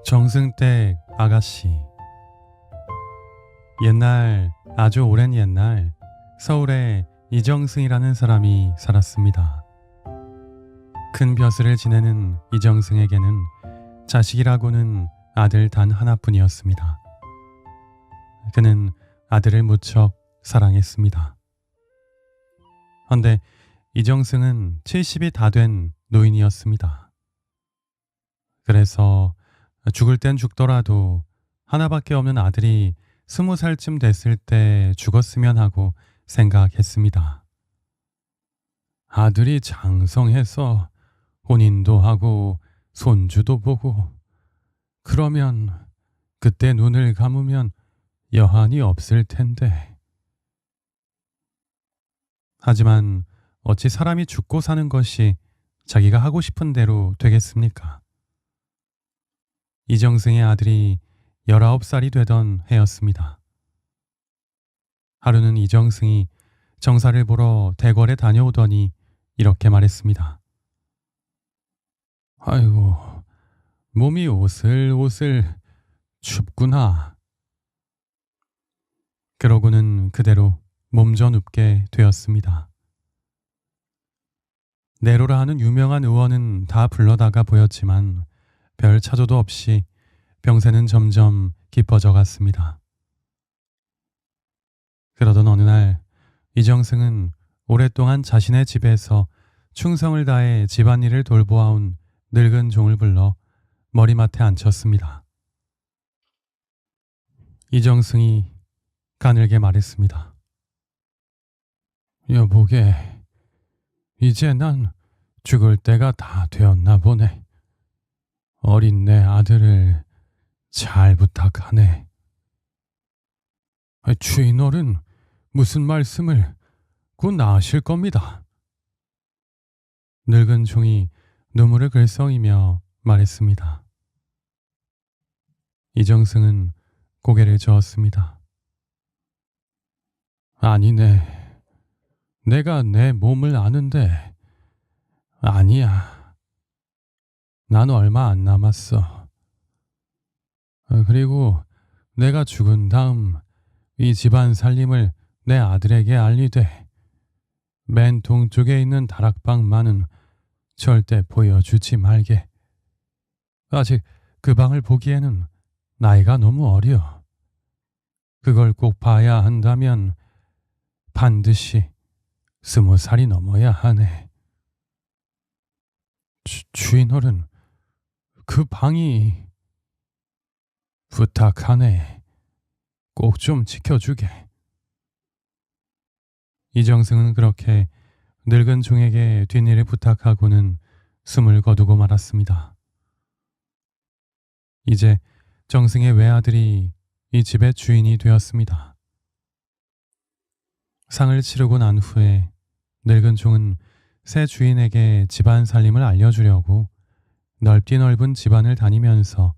정승댁 아가씨. 옛날, 아주 오랜 옛날, 서울에 이정승이라는 사람이 살았습니다. 큰 벼슬을 지내는 이정승에게는 자식이라고는 아들 단 하나뿐이었습니다. 그는 아들을 무척 사랑했습니다. 헌데 이정승은 70이 다 된 노인이었습니다. 그래서 죽을 땐 죽더라도 하나밖에 없는 아들이 20살쯤 됐을 때 죽었으면 하고 생각했습니다. 아들이 장성해서 혼인도 하고 손주도 보고 그러면 그때 눈을 감으면 여한이 없을 텐데. 하지만 어찌 사람이 죽고 사는 것이 자기가 하고 싶은 대로 되겠습니까? 이정승의 아들이 19살이 되던 해였습니다. 하루는 이정승이 정사를 보러 대궐에 다녀오더니 이렇게 말했습니다. 아이고, 몸이 오슬오슬 춥구나. 그러고는 그대로 몸져 눕게 되었습니다. 네로라 하는 유명한 의원은 다 불러다가 보였지만 별 차조도 없이 병세는 점점 깊어져 갔습니다. 그러던 어느 날 이정승은 오랫동안 자신의 집에서 충성을 다해 집안일을 돌보아온 늙은 종을 불러 머리맡에 앉혔습니다. 이정승이 가늘게 말했습니다. 여보게, 이제 난 죽을 때가 다 되었나 보네. 어린 내 아들을 잘 부탁하네. 주인어른, 무슨 말씀을 곧 나으실 겁니다. 늙은 종이 눈물을 글썽이며 말했습니다. 이정승은 고개를 저었습니다. 아니네. 내가 내 몸을 아는데. 아니야. 난 얼마 안 남았어. 그리고 내가 죽은 다음 이 집안 살림을 내 아들에게 알리되 맨 동쪽에 있는 다락방만은 절대 보여주지 말게. 아직 그 방을 보기에는 나이가 너무 어려. 그걸 꼭 봐야 한다면 반드시 20살이 넘어야 하네. 주인어른, 그 방이... 부탁하네. 꼭 좀 지켜주게. 이정승은 그렇게 늙은 종에게 뒷일을 부탁하고는 숨을 거두고 말았습니다. 이제 정승의 외아들이 이 집의 주인이 되었습니다. 상을 치르고 난 후에 늙은 종은 새 주인에게 집안 살림을 알려주려고 넓디 넓은 집안을 다니면서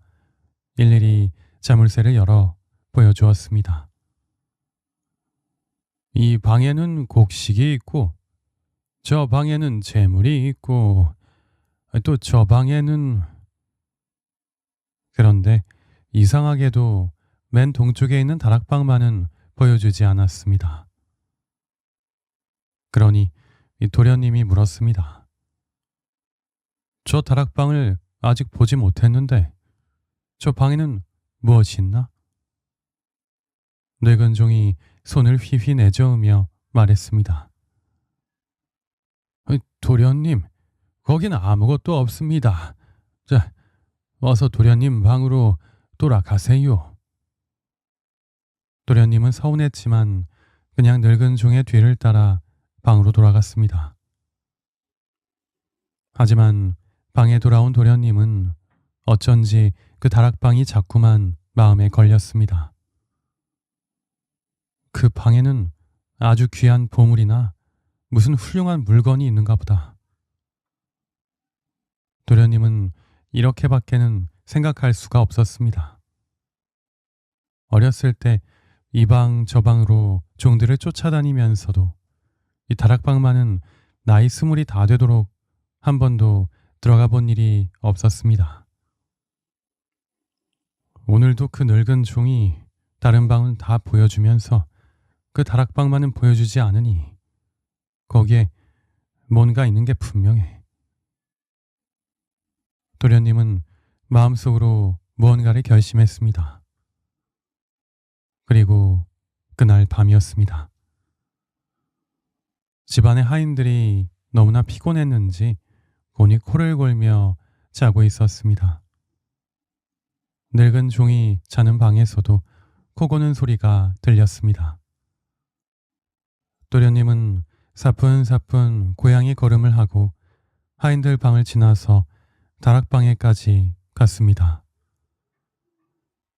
일일이 자물쇠를 열어 보여주었습니다. 이 방에는 곡식이 있고 저 방에는 재물이 있고 또 저 방에는... 그런데 이상하게도 맨 동쪽에 있는 다락방만은 보여주지 않았습니다. 그러니 이 도련님이 물었습니다. 저 다락방을 아직 보지 못했는데 저 방에는 무엇이 있나? 늙은 종이 손을 휘휘 내저으며 말했습니다. 도련님, 거기는 아무것도 없습니다. 자, 어서 도련님 방으로 돌아가세요. 도련님은 서운했지만 그냥 늙은 종의 뒤를 따라 방으로 돌아갔습니다. 하지만 방에 돌아온 도련님은 어쩐지 그 다락방이 자꾸만 마음에 걸렸습니다. 그 방에는 아주 귀한 보물이나 무슨 훌륭한 물건이 있는가 보다. 도련님은 이렇게밖에는 생각할 수가 없었습니다. 어렸을 때 이 방 저 방으로 종들을 쫓아다니면서도 이 다락방만은 나이 20이 다 되도록 한 번도 들어가 본 일이 없었습니다. 오늘도 그 늙은 종이 다른 방은 다 보여주면서 그 다락방만은 보여주지 않으니 거기에 뭔가 있는 게 분명해. 도련님은 마음속으로 무언가를 결심했습니다. 그리고 그날 밤이었습니다. 집안의 하인들이 너무나 피곤했는지 곤히 코를 골며 자고 있었습니다. 늙은 종이 자는 방에서도 코 고는 소리가 들렸습니다. 도련님은 사뿐사뿐 고양이 걸음을 하고 하인들 방을 지나서 다락방에까지 갔습니다.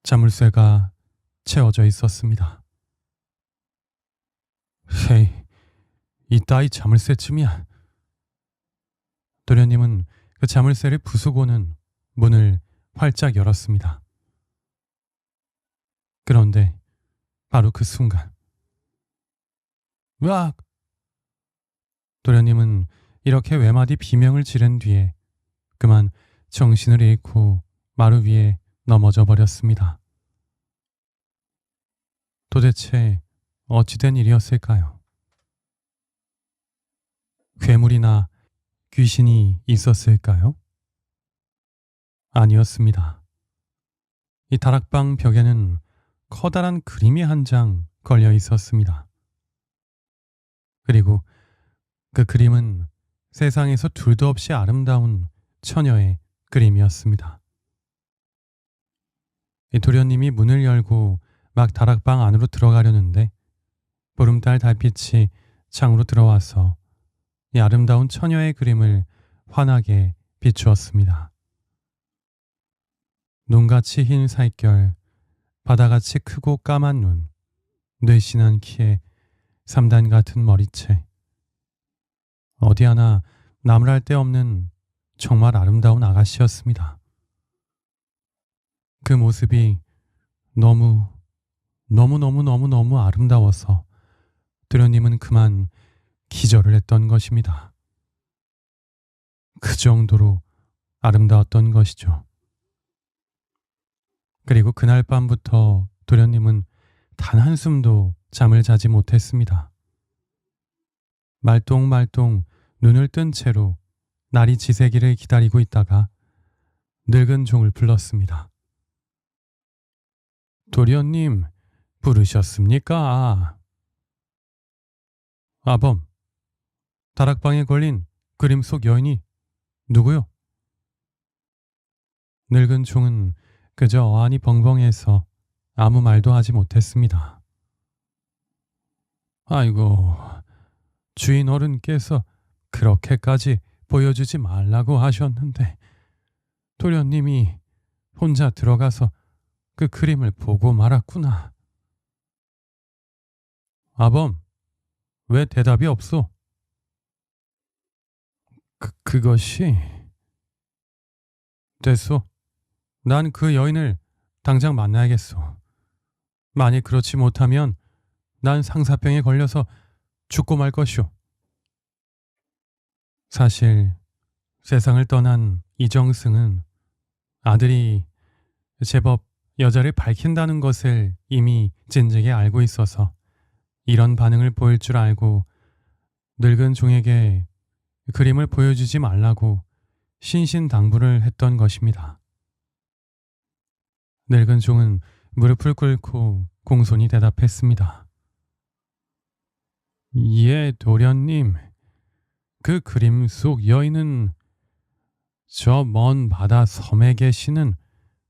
자물쇠가 채워져 있었습니다. 헤이, 이따위 자물쇠쯤이야. 도련님은 그 자물쇠를 부수고는 문을 활짝 열었습니다. 그런데 바로 그 순간 으악! 도련님은 이렇게 외마디 비명을 지른 뒤에 그만 정신을 잃고 마루 위에 넘어져 버렸습니다. 도대체 어찌된 일이었을까요? 괴물이나 귀신이 있었을까요? 아니었습니다. 이 다락방 벽에는 커다란 그림이 한 장 걸려 있었습니다. 그리고 그 그림은 세상에서 둘도 없이 아름다운 처녀의 그림이었습니다. 이 도련님이 문을 열고 막 다락방 안으로 들어가려는데 보름달 달빛이 창으로 들어와서 이 아름다운 처녀의 그림을 환하게 비추었습니다. 눈같이 흰 살결, 바다같이 크고 까만 눈, 늘씬한 키에 3단 같은 머리채. 어디 하나 나무랄 데 없는 정말 아름다운 아가씨였습니다. 그 모습이 너무 아름다워서 도련님은 그만 기절을 했던 것입니다. 그 정도로 아름다웠던 것이죠. 그리고 그날 밤부터 도련님은 단 한숨도 잠을 자지 못했습니다. 말똥말똥 눈을 뜬 채로 날이 지새기를 기다리고 있다가 늙은 종을 불렀습니다. 도련님, 부르셨습니까? 아범, 다락방에 걸린 그림 속 여인이 누구요? 늙은 종은 그저 어안이 벙벙해서 아무 말도 하지 못했습니다. 아이고, 주인 어른께서 그렇게까지 보여주지 말라고 하셨는데 도련님이 혼자 들어가서 그 그림을 보고 말았구나. 아범, 왜 대답이 없소? 그것이... 됐소. 난 그 여인을 당장 만나야겠소. 만일 그렇지 못하면 난 상사병에 걸려서 죽고 말 것이오. 사실 세상을 떠난 이정승은 아들이 제법 여자를 밝힌다는 것을 이미 진즉에 알고 있어서 이런 반응을 보일 줄 알고 늙은 종에게 그림을 보여주지 말라고 신신당부를 했던 것입니다. 늙은 종은 무릎을 꿇고 공손히 대답했습니다. 예, 도련님. 그 그림 속 여인은 저 먼 바다 섬에 계시는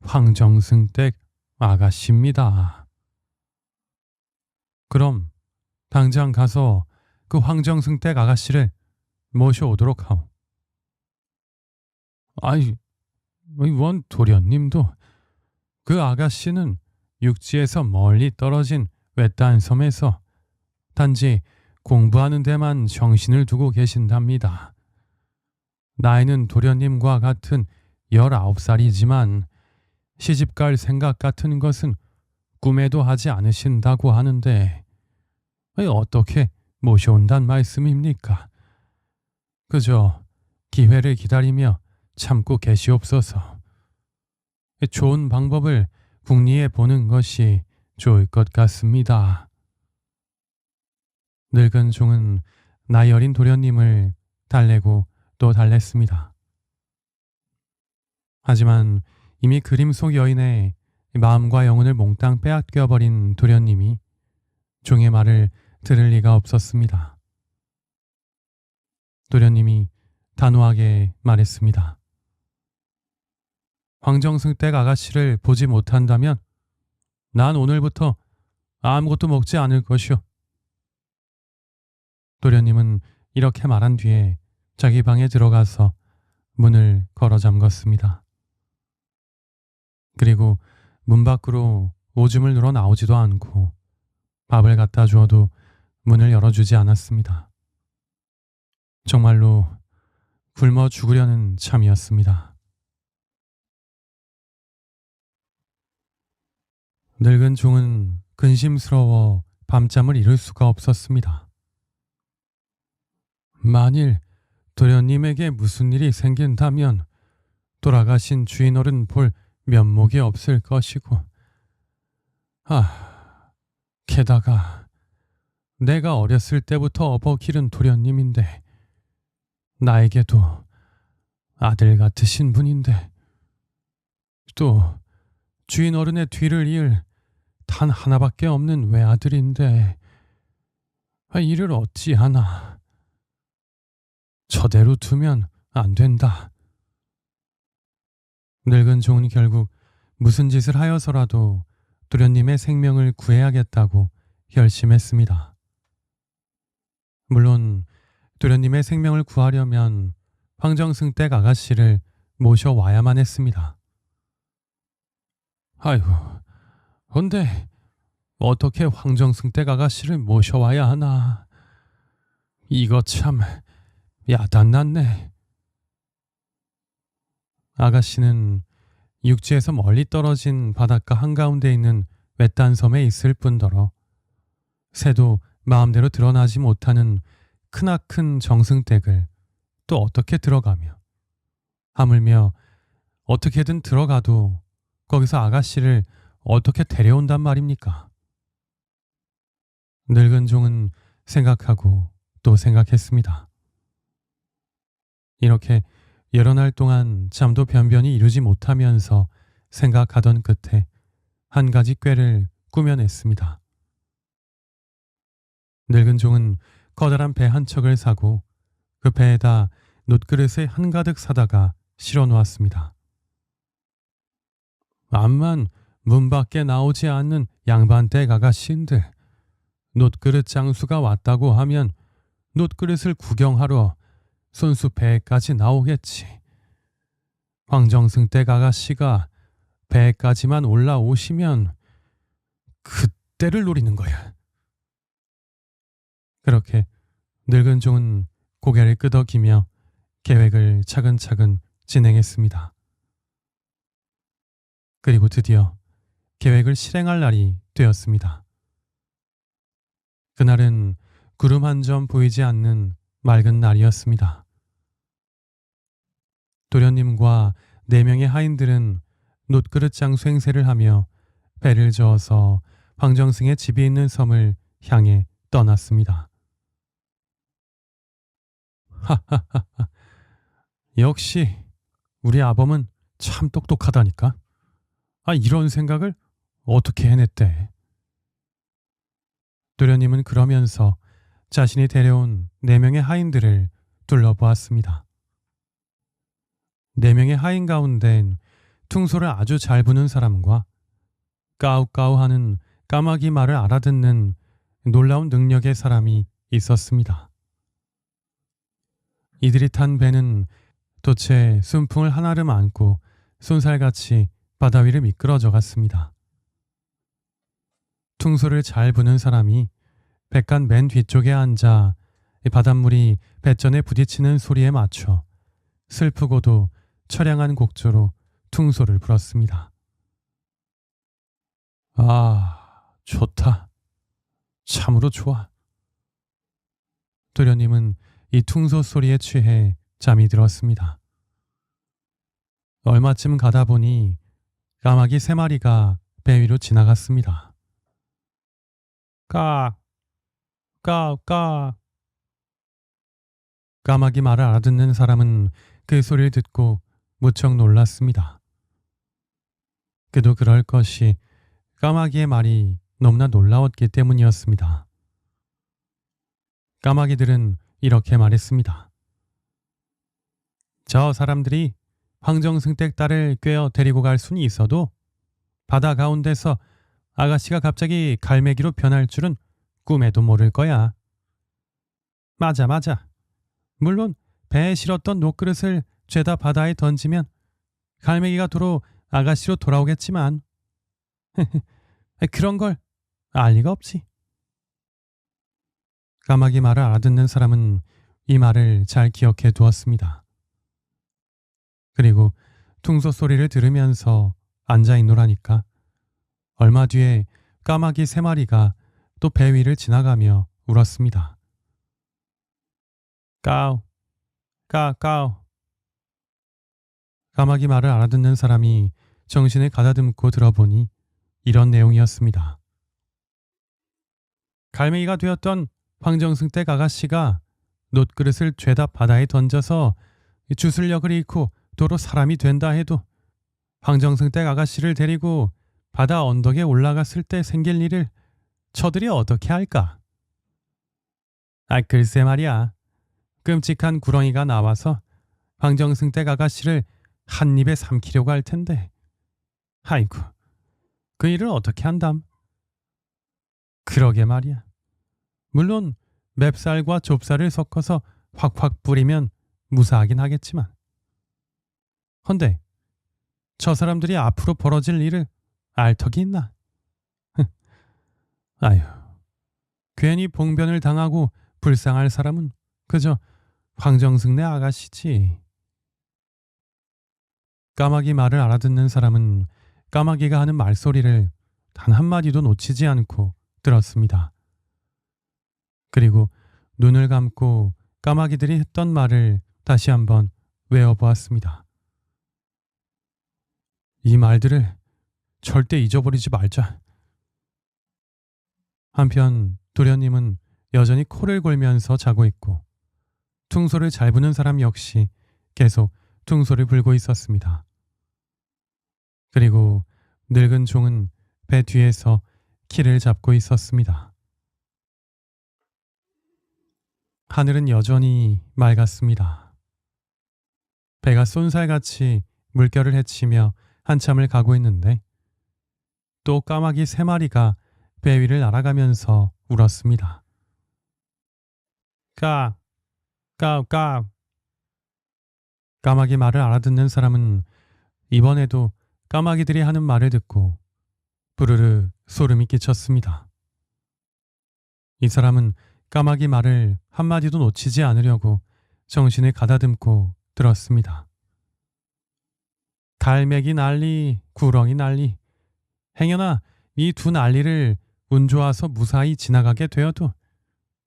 황정승댁 아가씨입니다. 그럼 당장 가서 그 황정승댁 아가씨를 모셔오도록 하오. 아이, 원 도련님도 그 아가씨는 육지에서 멀리 떨어진 외딴 섬에서 단지 공부하는 데만 정신을 두고 계신답니다. 나이는 도련님과 같은 19살이지만 시집갈 생각 같은 것은 꿈에도 하지 않으신다고 하는데 어떻게 모셔온단 말씀입니까? 그저 기회를 기다리며 참고 계시옵소서. 좋은 방법을 궁리해 보는 것이 좋을 것 같습니다. 늙은 종은 나이 어린 도련님을 달래고 또 달랬습니다. 하지만 이미 그림 속 여인의 마음과 영혼을 몽땅 빼앗겨버린 도련님이 종의 말을 들을 리가 없었습니다. 도련님이 단호하게 말했습니다. 황정승댁 아가씨를 보지 못한다면 난 오늘부터 아무것도 먹지 않을 것이오. 도련님은 이렇게 말한 뒤에 자기 방에 들어가서 문을 걸어 잠갔습니다. 그리고 문 밖으로 오줌을 누러 나오지도 않고 밥을 갖다 주어도 문을 열어주지 않았습니다. 정말로 굶어 죽으려는 참이었습니다. 늙은 종은 근심스러워 밤잠을 이룰 수가 없었습니다. 만일 도련님에게 무슨 일이 생긴다면 돌아가신 주인어른 볼 면목이 없을 것이고, 게다가 내가 어렸을 때부터 업어 기른 도련님인데 나에게도 아들 같으신 분인데 또 주인어른의 뒤를 이을 단 하나밖에 없는 외아들인데 이를 어찌하나. 저대로 두면 안 된다. 늙은 종은 결국 무슨 짓을 하여서라도 도련님의 생명을 구해야겠다고 결심했습니다. 물론 도련님의 생명을 구하려면 황정승댁 아가씨를 모셔와야만 했습니다. 아이고, 근데 어떻게 황정승댁 아가씨를 모셔와야 하나. 이거 참 야단났네. 아가씨는 육지에서 멀리 떨어진 바닷가 한가운데 있는 외딴 섬에 있을 뿐더러 새도 마음대로 드러나지 못하는 크나큰 정승댁을 또 어떻게 들어가며, 하물며 어떻게든 들어가도 거기서 아가씨를 어떻게 데려온단 말입니까? 늙은 종은 생각하고 또 생각했습니다. 이렇게 여러 날 동안 잠도 변변히 이루지 못하면서 생각하던 끝에 한 가지 꾀를 꾸며냈습니다. 늙은 종은 커다란 배 한 척을 사고 그 배에다 놋그릇을 한가득 사다가 실어 놓았습니다. 암만 문 밖에 나오지 않는 양반댁 아가씨인들, 놋그릇 장수가 왔다고 하면 놋그릇을 구경하러 손수 배에까지 나오겠지. 황정승댁 아가씨가 배에까지만 올라오시면 그때를 노리는 거야. 그렇게 늙은 종은 고개를 끄덕이며 계획을 차근차근 진행했습니다. 그리고 드디어 계획을 실행할 날이 되었습니다. 그날은 구름 한 점 보이지 않는 맑은 날이었습니다. 도련님과 4명의 하인들은 놋그릇 장수 행세를 하며 배를 저어서 황정승의 집이 있는 섬을 향해 떠났습니다. 하하하하, 역시 우리 아범은 참 똑똑하다니까. 이런 생각을 어떻게 해냈대. 도련님은 그러면서 자신이 데려온 4명의 하인들을 둘러보았습니다. 4명의 하인 가운데는 퉁소를 아주 잘 부는 사람과 까우까우하는 까마귀 말을 알아듣는 놀라운 능력의 사람이 있었습니다. 이들이 탄 배는 도체 순풍을 한아름 안고 쏜살같이 바다 위를 미끄러져 갔습니다. 퉁소를 잘 부는 사람이 백간 맨 뒤쪽에 앉아 바닷물이 배전에 부딪히는 소리에 맞춰 슬프고도 처량한 곡조로 퉁소를 불었습니다. 좋다. 참으로 좋아. 도련님은 이 퉁소 소리에 취해 잠이 들었습니다. 얼마쯤 가다 보니 까마귀 3마리가 배 위로 지나갔습니다. 까, 까. 까마귀 말을 알아듣는 사람은 그 소리를 듣고 무척 놀랐습니다. 그도 그럴 것이 까마귀의 말이 너무나 놀라웠기 때문이었습니다. 까마귀들은 이렇게 말했습니다. 저 사람들이 황정승댁 딸을 꿰어 데리고 갈 수는 있어도 바다 가운데서 아가씨가 갑자기 갈매기로 변할 줄은 꿈에도 모를 거야. 맞아. 물론 배에 실었던 녹그릇을 죄다 바다에 던지면 갈매기가 도로 아가씨로 돌아오겠지만 그런 걸 알 리가 없지. 까마귀 말을 알아듣는 사람은 이 말을 잘 기억해 두었습니다. 그리고 퉁소 소리를 들으면서 앉아있노라니까 얼마 뒤에 까마귀 3마리가 또 배 위를 지나가며 울었습니다. 까우. 까마귀 말을 알아듣는 사람이 정신을 가다듬고 들어보니 이런 내용이었습니다. 갈매기가 되었던 황정승댁 아가씨가 놋그릇을 죄다 바다에 던져서 주술력을 잃고 도로 사람이 된다 해도 황정승댁 아가씨를 데리고 바다 언덕에 올라갔을 때 생길 일을 저들이 어떻게 할까? 글쎄 말이야. 끔찍한 구렁이가 나와서 황정승댁 아가씨를 한 입에 삼키려고 할 텐데. 아이고, 그 일을 어떻게 한담? 그러게 말이야. 물론 맵쌀과 좁쌀을 섞어서 확확 뿌리면 무사하긴 하겠지만. 헌데 저 사람들이 앞으로 벌어질 일을 알 턱이 있나? 아휴, 괜히 봉변을 당하고 불쌍할 사람은 그저 황정승네 아가씨지. 까마귀 말을 알아듣는 사람은 까마귀가 하는 말소리를 단 한마디도 놓치지 않고 들었습니다. 그리고 눈을 감고 까마귀들이 했던 말을 다시 한번 외워보았습니다. 이 말들을 절대 잊어버리지 말자. 한편 도련님은 여전히 코를 골면서 자고 있고 퉁소를 잘 부는 사람 역시 계속 퉁소를 불고 있었습니다. 그리고 늙은 종은 배 뒤에서 키를 잡고 있었습니다. 하늘은 여전히 맑았습니다. 배가 쏜살같이 물결을 헤치며 한참을 가고 있는데 또 까마귀 3마리가 배 위를 날아가면서 울었습니다. 까. 까마귀 말을 알아듣는 사람은 이번에도 까마귀들이 하는 말을 듣고 부르르 소름이 끼쳤습니다. 이 사람은 까마귀 말을 한마디도 놓치지 않으려고 정신을 가다듬고 들었습니다. 갈매기 난리, 구렁이 난리. 행여나 이 두 난리를 운 좋아서 무사히 지나가게 되어도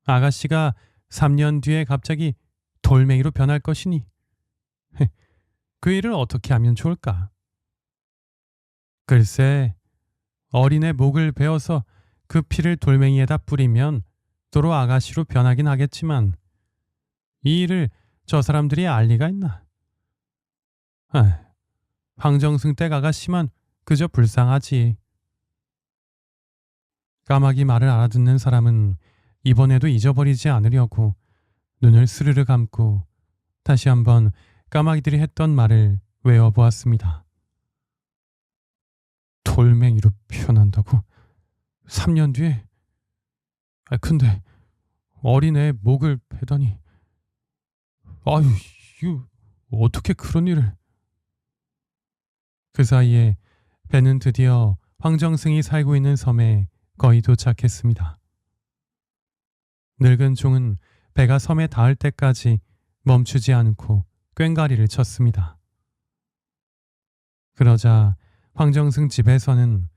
아가씨가 3년 뒤에 갑자기 돌멩이로 변할 것이니 그 일을 어떻게 하면 좋을까? 글쎄, 어린애 목을 베어서 그 피를 돌멩이에다 뿌리면 도로 아가씨로 변하긴 하겠지만 이 일을 저 사람들이 알 리가 있나? 황정승댁 아가씨만 그저 불쌍하지. 까마귀 말을 알아듣는 사람은 이번에도 잊어버리지 않으려고 눈을 스르르 감고 다시 한번 까마귀들이 했던 말을 외워보았습니다. 돌멩이로 변한다고? 3년 뒤에? 근데 어린애 목을 베다니. 이거 어떻게 그런 일을. 그 사이에 배는 드디어 황정승이 살고 있는 섬에 거의 도착했습니다. 늙은 종은 배가 섬에 닿을 때까지 멈추지 않고 꽹과리를 쳤습니다. 그러자 황정승 집에서는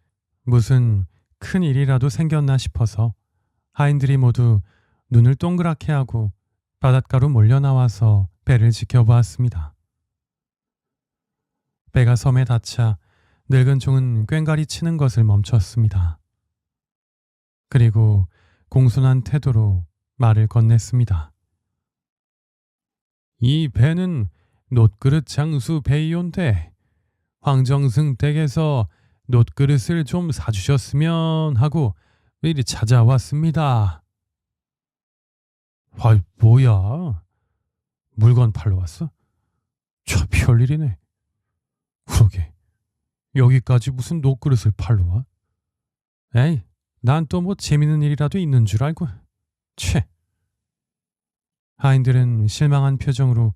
무슨 큰 일이라도 생겼나 싶어서 하인들이 모두 눈을 동그랗게 하고 바닷가로 몰려나와서 배를 지켜보았습니다. 배가 섬에 닿자 늙은 종은 꽹과리 치는 것을 멈췄습니다. 그리고 공손한 태도로 말을 건넸습니다. 이 배는 놋그릇 장수 배이온데 황정승 댁에서 놋그릇을 좀 사주셨으면 하고 미리 찾아왔습니다. 아, 뭐야? 물건 팔러 왔어? 참 별일이네. 그러게, 여기까지 무슨 놋그릇을 팔러 와? 에이, 난 또 뭐 재밌는 일이라도 있는 줄 알고. 채. 하인들은 실망한 표정으로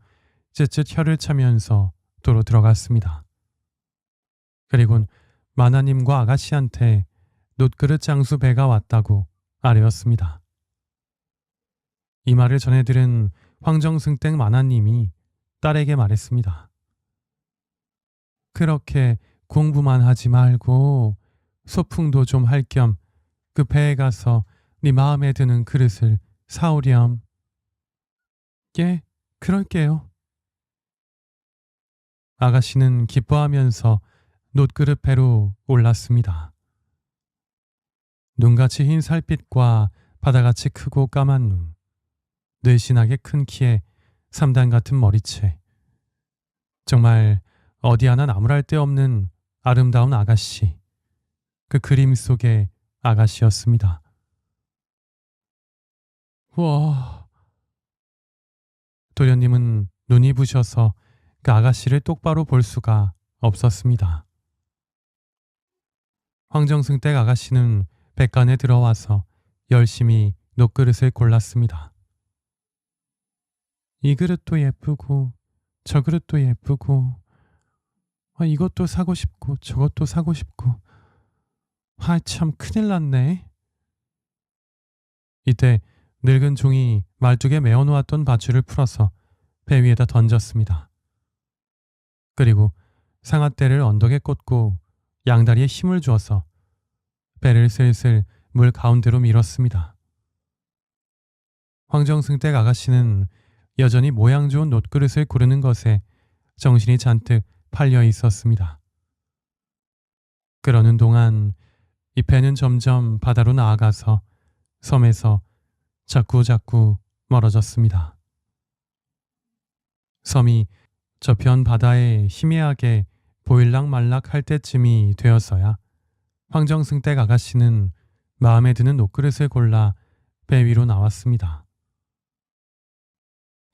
쯧쯧 혀를 차면서 도로 들어갔습니다. 그리곤 마나님과 아가씨한테 놋그릇 장수 배가 왔다고 아뢰었습니다. 이 말을 전해들은 황정승댁 마나님이 딸에게 말했습니다. 그렇게 공부만 하지 말고 소풍도 좀 할 겸 그 배에 가서 네 마음에 드는 그릇을 사오렴. 예, 그럴게요. 아가씨는 기뻐하면서 놋그릇 배로 올랐습니다. 눈같이 흰 살빛과 바다같이 크고 까만 눈, 늘씬하게 큰 키에 삼단 같은 머리채. 정말 어디 하나 나무랄 데 없는 아름다운 아가씨. 그 그림 속의 아가씨였습니다. 와, 도련님은 눈이 부셔서 그 아가씨를 똑바로 볼 수가 없었습니다. 황정승 댁 아가씨는 백간에 들어와서 열심히 놋그릇을 골랐습니다. 이 그릇도 예쁘고 저 그릇도 예쁘고 이것도 사고 싶고 저것도 사고 싶고 참 큰일 났네. 이때 늙은 종이 말뚝에 메어놓았던 밧줄을 풀어서 배 위에다 던졌습니다. 그리고 상아떼를 언덕에 꽂고 양다리에 힘을 주어서 배를 슬슬 물 가운데로 밀었습니다. 황정승 댁 아가씨는 여전히 모양 좋은 놋그릇을 고르는 것에 정신이 잔뜩 팔려 있었습니다. 그러는 동안 이 배는 점점 바다로 나아가서 섬에서 자꾸자꾸 멀어졌습니다. 섬이 저편 바다에 희미하게 보일락말락 할 때쯤이 되어서야 황정승 댁 아가씨는 마음에 드는 놋그릇을 골라 배 위로 나왔습니다.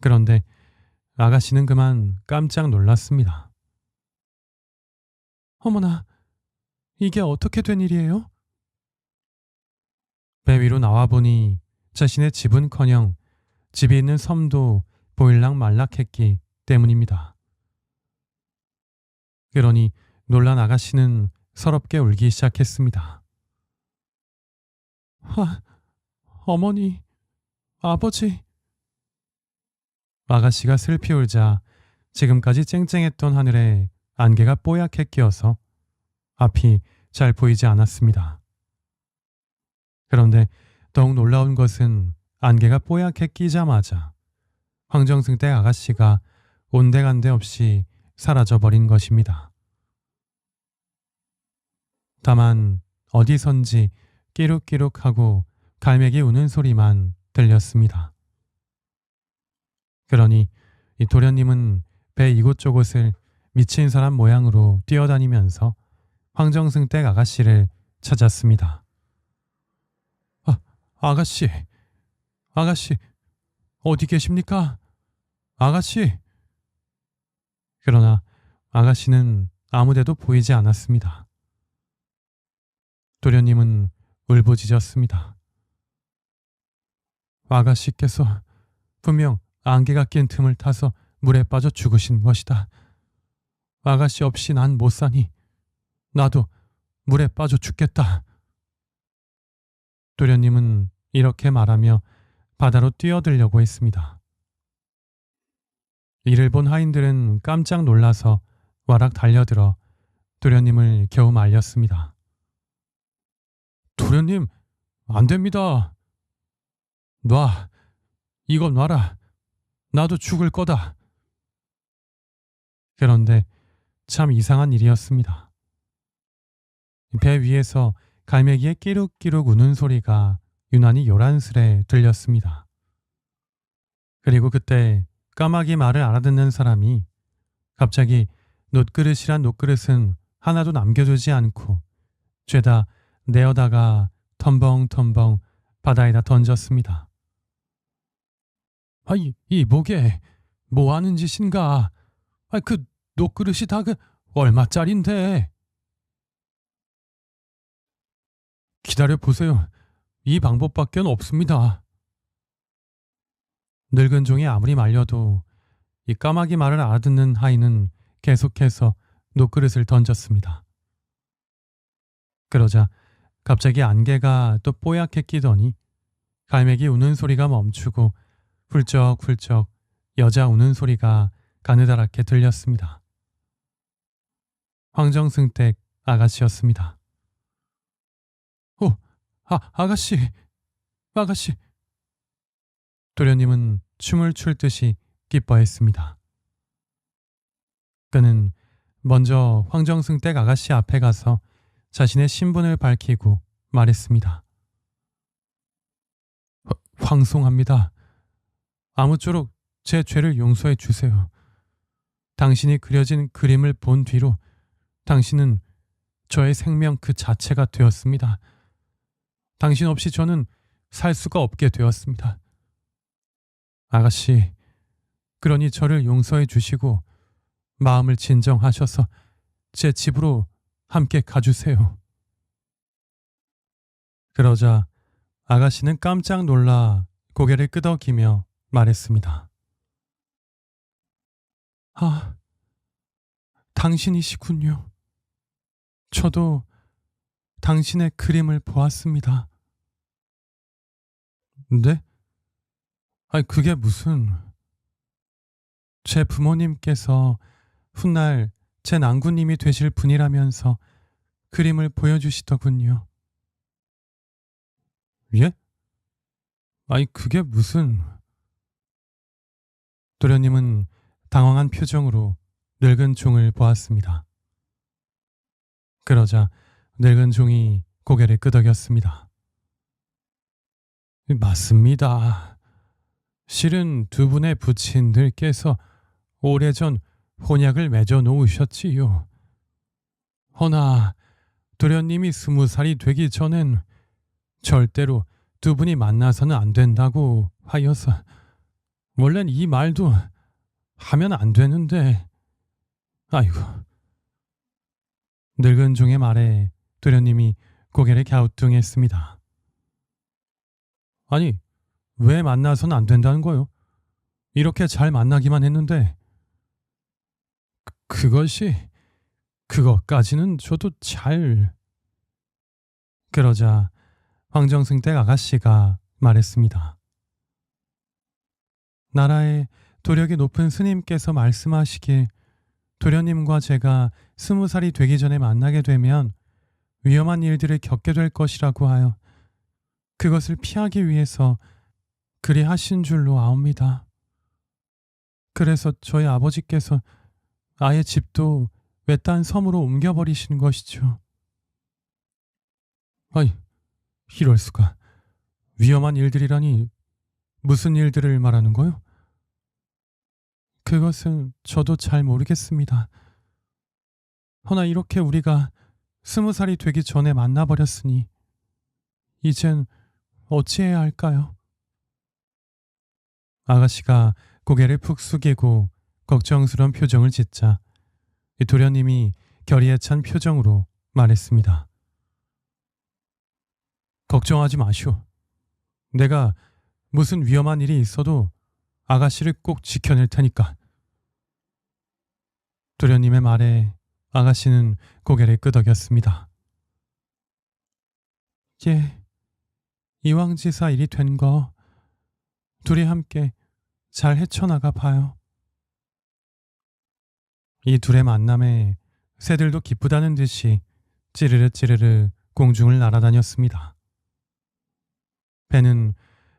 그런데 아가씨는 그만 깜짝 놀랐습니다. 어머나, 이게 어떻게 된 일이에요? 배 위로 나와보니 자신의 집은커녕 집이 있는 섬도 보일락말락했기 때문입니다. 그러니 놀란 아가씨는 서럽게 울기 시작했습니다. 어머니, 아버지. 아가씨가 슬피 울자 지금까지 쨍쨍했던 하늘에 안개가 뽀얗게 끼어서 앞이 잘 보이지 않았습니다. 그런데 더욱 놀라운 것은 안개가 뽀얗게 끼자마자 황정승 댁 아가씨가 온데간데 없이 사라져버린 것입니다. 다만 어디선지 끼룩끼룩하고 갈매기 우는 소리만 들렸습니다. 그러니 이 도련님은 배 이곳저곳을 미친 사람 모양으로 뛰어다니면서 황정승 댁 아가씨를 찾았습니다. 아가씨, 아가씨, 어디 계십니까? 아가씨. 그러나 아가씨는 아무데도 보이지 않았습니다. 도련님은 울부짖었습니다. 아가씨께서 분명 안개가 낀 틈을 타서 물에 빠져 죽으신 것이다. 아가씨 없이 난 못 사니 나도 물에 빠져 죽겠다. 도련님은 이렇게 말하며 바다로 뛰어들려고 했습니다. 이를 본 하인들은 깜짝 놀라서 와락 달려들어 도련님을 겨우 말렸습니다. 도련님, 안 됩니다. 놔, 이거 놔라. 나도 죽을 거다. 그런데 참 이상한 일이었습니다. 배 위에서 갈매기의 끼룩끼룩 우는 소리가 유난히 요란스레 들렸습니다. 그리고 그때 까마귀 말을 알아듣는 사람이 갑자기 놋그릇이란 놋그릇은 하나도 남겨두지 않고 죄다 내어다가 텀벙텀벙 바다에다 던졌습니다. 이 목에 뭐 하는 짓인가? 그 놋그릇이 다 얼마짜린데? 기다려 보세요. 이 방법밖에 없습니다. 늙은 종이 아무리 말려도 이 까마귀 말을 알아듣는 하인은 계속해서 놋그릇을 던졌습니다. 그러자 갑자기 안개가 또 뽀얗게 끼더니 갈매기 우는 소리가 멈추고 훌쩍훌쩍 여자 우는 소리가 가느다랗게 들렸습니다. 황정승댁 아가씨였습니다. 아가씨, 아가씨. 도련님은 춤을 출 듯이 기뻐했습니다. 그는 먼저 황정승댁 아가씨 앞에 가서 자신의 신분을 밝히고 말했습니다. 황송합니다. 아무쪼록 제 죄를 용서해 주세요. 당신이 그려진 그림을 본 뒤로 당신은 저의 생명 그 자체가 되었습니다. 당신 없이 저는 살 수가 없게 되었습니다. 아가씨, 그러니 저를 용서해 주시고 마음을 진정하셔서 제 집으로 함께 가주세요. 그러자 아가씨는 깜짝 놀라 고개를 끄덕이며 말했습니다. 당신이시군요. 저도 당신의 그림을 보았습니다. 네? 그게 무슨... 제 부모님께서 훗날 제 낭구님이 되실 분이라면서 그림을 보여주시더군요. 예? 그게 무슨... 도련님은 당황한 표정으로 늙은 종을 보았습니다. 그러자 늙은 종이 고개를 끄덕였습니다. 맞습니다. 실은 두 분의 부친들께서 오래전 혼약을 맺어 놓으셨지요. 허나 도련님이 20살이 되기 전엔 절대로 두 분이 만나서는 안 된다고 하여서 원래는 이 말도 하면 안 되는데 아이고. 늙은 종의 말에 도련님이 고개를 갸우뚱했습니다. 왜 만나서는 안 된다는 거요? 이렇게 잘 만나기만 했는데. 그것까지는 저도 잘... 그러자 황정승댁 아가씨가 말했습니다. 나라의 도력이 높은 스님께서 말씀하시길 도련님과 제가 20살이 되기 전에 만나게 되면 위험한 일들을 겪게 될 것이라고 하여 그것을 피하기 위해서 그리 하신 줄로 아옵니다. 그래서 저희 아버지께서 아예 집도 외딴 섬으로 옮겨버리신 것이죠. 이럴 수가. 위험한 일들이라니 무슨 일들을 말하는 거요? 그것은 저도 잘 모르겠습니다. 허나 이렇게 우리가 20살이 되기 전에 만나버렸으니 이젠 어찌해야 할까요? 아가씨가 고개를 푹 숙이고 걱정스러운 표정을 짓자 도련님이 결의에 찬 표정으로 말했습니다. 걱정하지 마시오. 내가 무슨 위험한 일이 있어도 아가씨를 꼭 지켜낼 테니까. 도련님의 말에 아가씨는 고개를 끄덕였습니다. 예, 이왕지사 일이 된 거 둘이 함께 잘 헤쳐나가 봐요. 이 둘의 만남에 새들도 기쁘다는 듯이 찌르르 찌르르 공중을 날아다녔습니다. 배는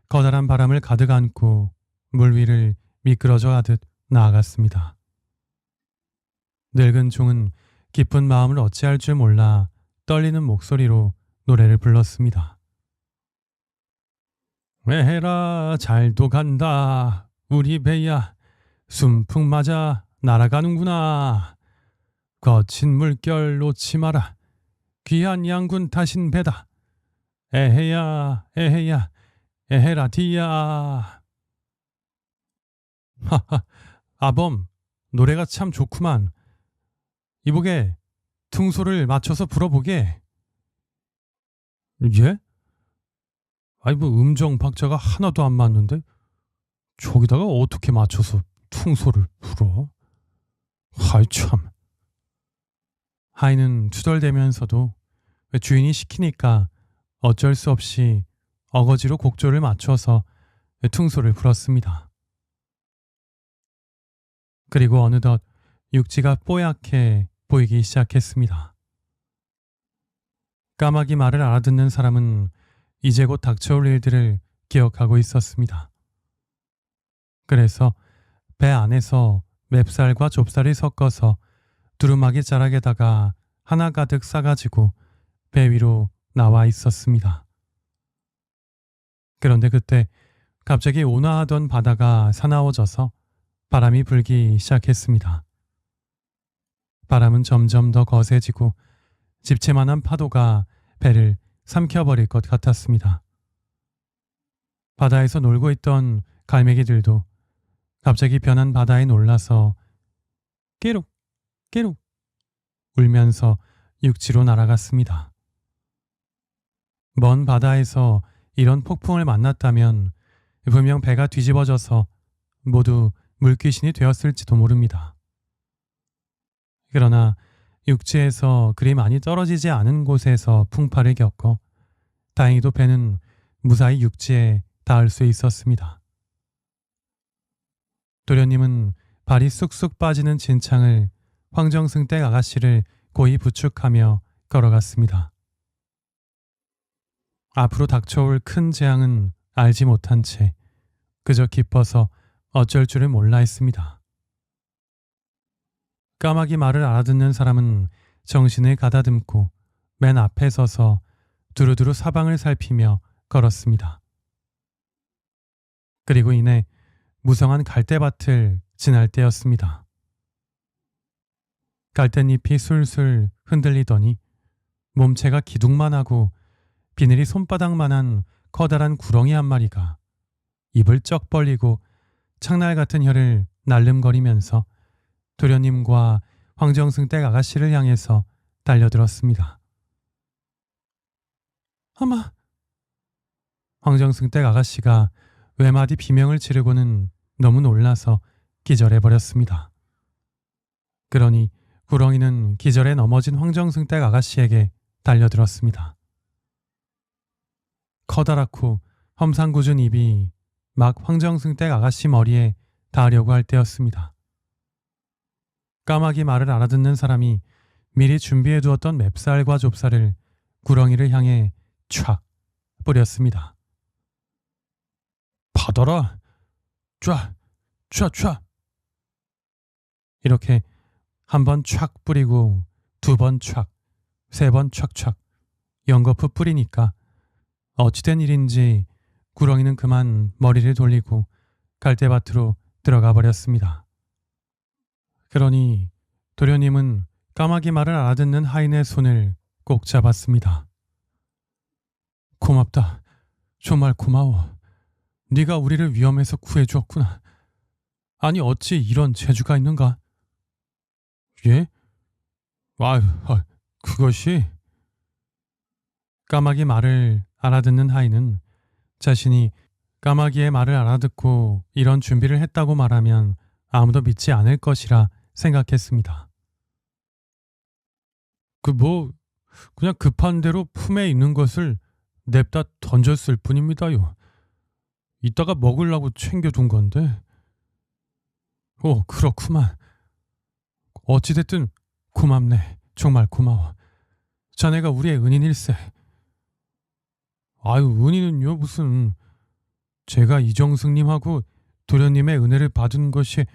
커다란 바람을 가득 안고 물 위를 미끄러져 가듯 나아갔습니다. 늙은 종은 깊은 마음을 어찌할 줄 몰라 떨리는 목소리로 노래를 불렀습니다. 에헤라 잘도 간다 우리 배야 순풍 맞아 날아가는구나. 거친 물결 놓지 마라. 귀한 양군 타신 배다. 에헤야 에헤야 에헤라디야. 하하 아범 노래가 참 좋구만. 이보게 퉁소를 맞춰서 불어보게. 예? 아니 뭐 음정 박자가 하나도 안 맞는데 저기다가 어떻게 맞춰서 퉁소를 불어? 하이 참. 하이는 투덜대면서도 주인이 시키니까 어쩔 수 없이 어거지로 곡조를 맞춰서 퉁소를 불었습니다. 그리고 어느덧 육지가 뽀얗게 보이기 시작했습니다. 까마귀 말을 알아듣는 사람은 이제 곧 닥쳐올 일들을 기억하고 있었습니다. 그래서 배 안에서 맵쌀과 좁쌀이 섞어서 두루마기 자락에다가 하나 가득 싸가지고 배 위로 나와 있었습니다. 그런데 그때 갑자기 온화하던 바다가 사나워져서 바람이 불기 시작했습니다. 바람은 점점 더 거세지고 집채만한 파도가 배를 삼켜버릴 것 같았습니다. 바다에서 놀고 있던 갈매기들도 갑자기 변한 바다에 놀라서 깨룩 깨룩 울면서 육지로 날아갔습니다. 먼 바다에서 이런 폭풍을 만났다면 분명 배가 뒤집어져서 모두 물귀신이 되었을지도 모릅니다. 그러나 육지에서 그리 많이 떨어지지 않은 곳에서 풍파를 겪어 다행히도 배는 무사히 육지에 닿을 수 있었습니다. 도련님은 발이 쑥쑥 빠지는 진창을 황정승댁 아가씨를 고이 부축하며 걸어갔습니다. 앞으로 닥쳐올 큰 재앙은 알지 못한 채 그저 기뻐서 어쩔 줄을 몰라 했습니다. 까마귀 말을 알아듣는 사람은 정신을 가다듬고 맨 앞에 서서 두루두루 사방을 살피며 걸었습니다. 그리고 이내 무성한 갈대밭을 지날 때였습니다. 갈대잎이 술술 흔들리더니 몸체가 기둥만 하고 비늘이 손바닥만한 커다란 구렁이 한 마리가 입을 쩍 벌리고 창날 같은 혀를 날름거리면서 도련님과 황정승댁 아가씨를 향해서 달려들었습니다. 어마! 황정승댁 아가씨가 외마디 비명을 지르고는 너무 놀라서 기절해버렸습니다. 그러니 구렁이는 기절에 넘어진 황정승댁 아가씨에게 달려들었습니다. 커다랗고 험상궂은 입이 막 황정승댁 아가씨 머리에 닿으려고 할 때였습니다. 까마귀 말을 알아듣는 사람이 미리 준비해두었던 맵쌀과 좁쌀을 구렁이를 향해 촥 뿌렸습니다. 받아라! 쫙! 쫙! 쫙! 이렇게 한 번 촥 뿌리고 두 번 촥, 세 번 촥촥 연거푸 뿌리니까 어찌된 일인지 구렁이는 그만 머리를 돌리고 갈대밭으로 들어가 버렸습니다. 그러니 도련님은 까마귀 말을 알아듣는 하인의 손을 꼭 잡았습니다. 고맙다. 정말 고마워. 네가 우리를 위험에서 구해주었구나. 아니 어찌 이런 재주가 있는가? 예? 그것이... 까마귀 말을 알아듣는 하인은 자신이 까마귀의 말을 알아듣고 이런 준비를 했다고 말하면 아무도 믿지 않을 것이라 생각했습니다. 그냥 급한 대로 품에 있는 것을 냅다 던졌을 뿐입니다요. 이따가 먹으려고 챙겨둔 건데. 그렇구만. 어찌됐든 고맙네. 정말 고마워. 자네가 우리의 은인일세. 은인은요 무슨. 제가 이정승님하고 도련님의 은혜를 받은 것이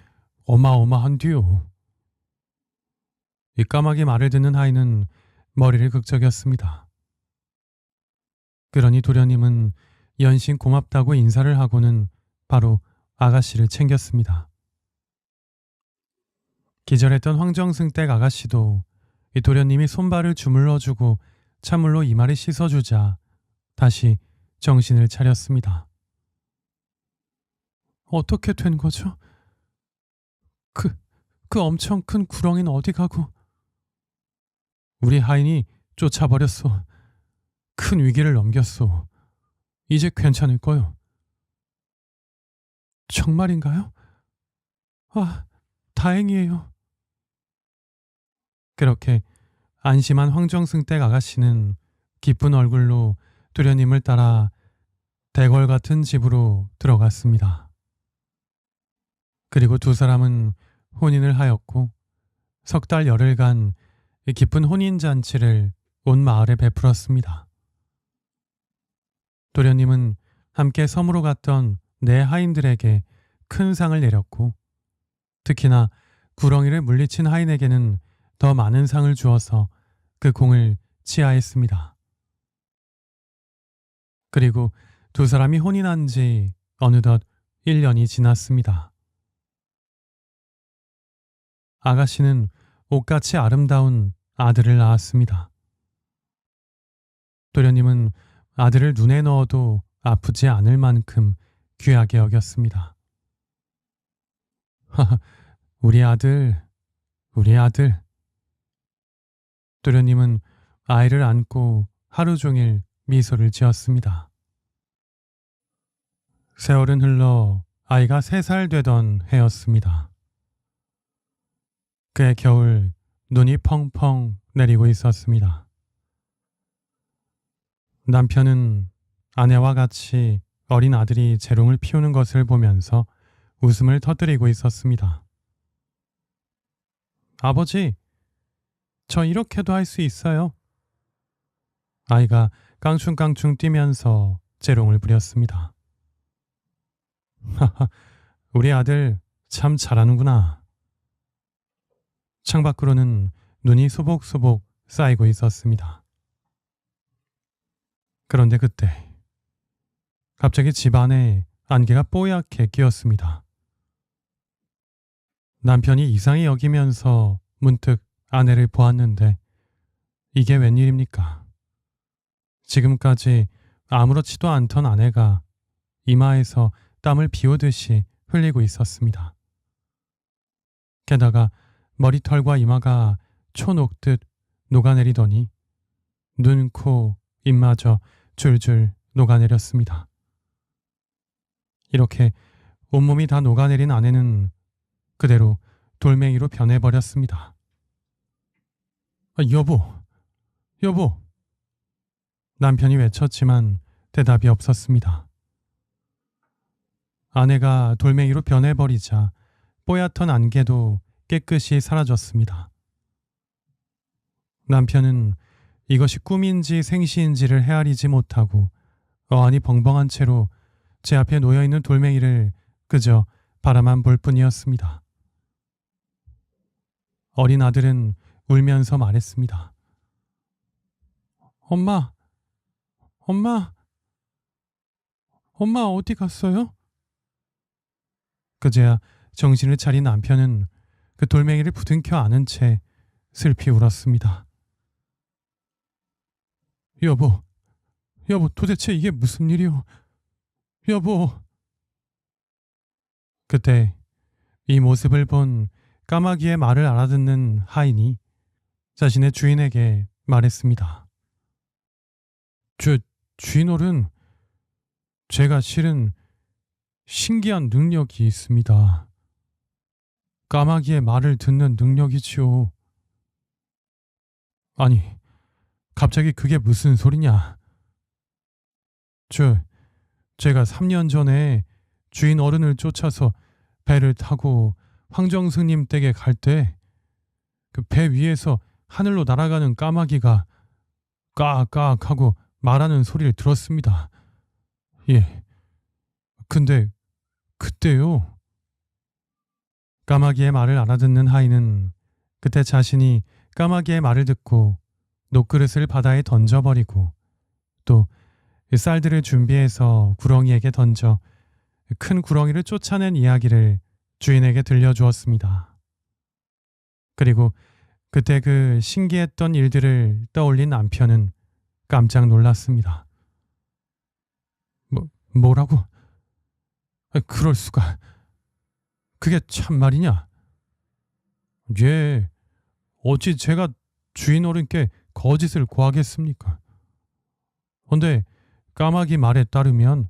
어마어마한디요. 이 까마귀 말을 듣는 하인은 머리를 극적였습니다. 그러니 도련님은 연신 고맙다고 인사를 하고는 바로 아가씨를 챙겼습니다. 기절했던 황정승댁 아가씨도 이 도련님이 손발을 주물러주고 찬물로 이마를 씻어주자 다시 정신을 차렸습니다. 어떻게 된 거죠? 그 엄청 큰 구렁이는 어디 가고? 우리 하인이 쫓아버렸소. 큰 위기를 넘겼소. 이제 괜찮을 거요. 정말인가요? 아, 다행이에요. 그렇게 안심한 황정승댁 아가씨는 기쁜 얼굴로 도련님을 따라 대궐 같은 집으로 들어갔습니다. 그리고 두 사람은 혼인을 하였고 석 달 열흘간 기쁜 혼인잔치를 온 마을에 베풀었습니다. 도련님은 함께 섬으로 갔던 네 하인들에게 큰 상을 내렸고 특히나 구렁이를 물리친 하인에게는 더 많은 상을 주어서 그 공을 치하했습니다. 그리고 두 사람이 혼인한 지 어느덧 1년이 지났습니다. 아가씨는 옷같이 아름다운 아들을 낳았습니다. 도련님은 아들을 눈에 넣어도 아프지 않을 만큼 귀하게 여겼습니다. 하하, 우리 아들, 우리 아들. 도련님은 아이를 안고 하루 종일 미소를 지었습니다. 세월은 흘러 아이가 3살 되던 해였습니다. 그해 겨울 눈이 펑펑 내리고 있었습니다. 남편은 아내와 같이 어린 아들이 재롱을 피우는 것을 보면서 웃음을 터뜨리고 있었습니다. 아버지, 저 이렇게도 할 수 있어요. 아이가 깡충깡충 뛰면서 재롱을 부렸습니다. 하하, 우리 아들 참 잘하는구나. 창밖으로는 눈이 소복소복 쌓이고 있었습니다. 그런데 그때 갑자기 집안에 안개가 뽀얗게 끼었습니다. 남편이 이상히 여기면서 문득 아내를 보았는데 이게 웬일입니까? 지금까지 아무렇지도 않던 아내가 이마에서 땀을 비오듯이 흘리고 있었습니다. 게다가 머리털과 이마가 초 녹듯 녹아내리더니 눈, 코, 입마저 줄줄 녹아내렸습니다. 이렇게 온몸이 다 녹아내린 아내는 그대로 돌멩이로 변해버렸습니다. 여보, 여보. 남편이 외쳤지만 대답이 없었습니다. 아내가 돌멩이로 변해버리자 뽀얗던 안개도 깨끗이 사라졌습니다. 남편은 이것이 꿈인지 생시인지를 헤아리지 못하고 어안이 벙벙한 채로 제 앞에 놓여있는 돌멩이를 그저 바라만 볼 뿐이었습니다. 어린 아들은 울면서 말했습니다. 엄마, 엄마, 엄마 어디 갔어요? 그제야 정신을 차린 남편은 그 돌멩이를 부둥켜 안은 채 슬피 울었습니다. 여보, 여보 도대체 이게 무슨 일이오? 여보. 그때 이 모습을 본 까마귀의 말을 알아듣는 하인이 자신의 주인에게 말했습니다. 주인어른, 제가 실은 신기한 능력이 있습니다. 까마귀의 말을 듣는 능력이지요. 아니, 갑자기 그게 무슨 소리냐? 제가 3년 전에 주인 어른을 쫓아서 배를 타고 황정승님 댁에 갈 때 그 배 위에서 하늘로 날아가는 까마귀가 까악 하고 말하는 소리를 들었습니다. 예. 근데 그때요. 까마귀의 말을 알아듣는 하인은 그때 자신이 까마귀의 말을 듣고 녹그릇을 바다에 던져버리고 또 쌀들을 준비해서 구렁이에게 던져 큰 구렁이를 쫓아낸 이야기를 주인에게 들려주었습니다. 그리고 그때 그 신기했던 일들을 떠올린 남편은 깜짝 놀랐습니다. 뭐라고? 그럴 수가. 그게 참말이냐? 예, 어찌 제가 주인 어른께 거짓을 고하겠습니까? 근데 까마귀 말에 따르면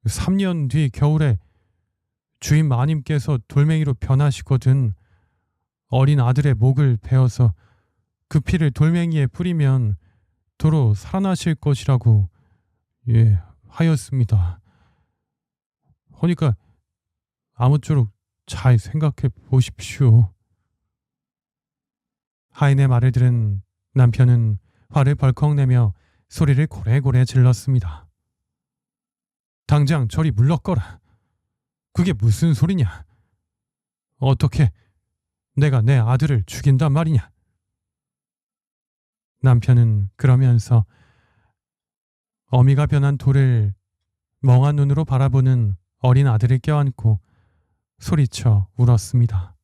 3년 뒤 겨울에 주인 마님께서 돌멩이로 변하시거든 어린 아들의 목을 베어서 그 피를 돌멩이에 뿌리면 도로 살아나실 것이라고 하였습니다. 그러니까 아무쪼록 잘 생각해 보십시오. 하인의 말을 들은 남편은 화를 벌컥 내며 소리를 고래고래 질렀습니다. 당장 저리 물러거라. 그게 무슨 소리냐? 어떻게 내가 내 아들을 죽인단 말이냐? 남편은 그러면서 어미가 변한 돌을 멍한 눈으로 바라보는 어린 아들을 껴안고 소리쳐 울었습니다.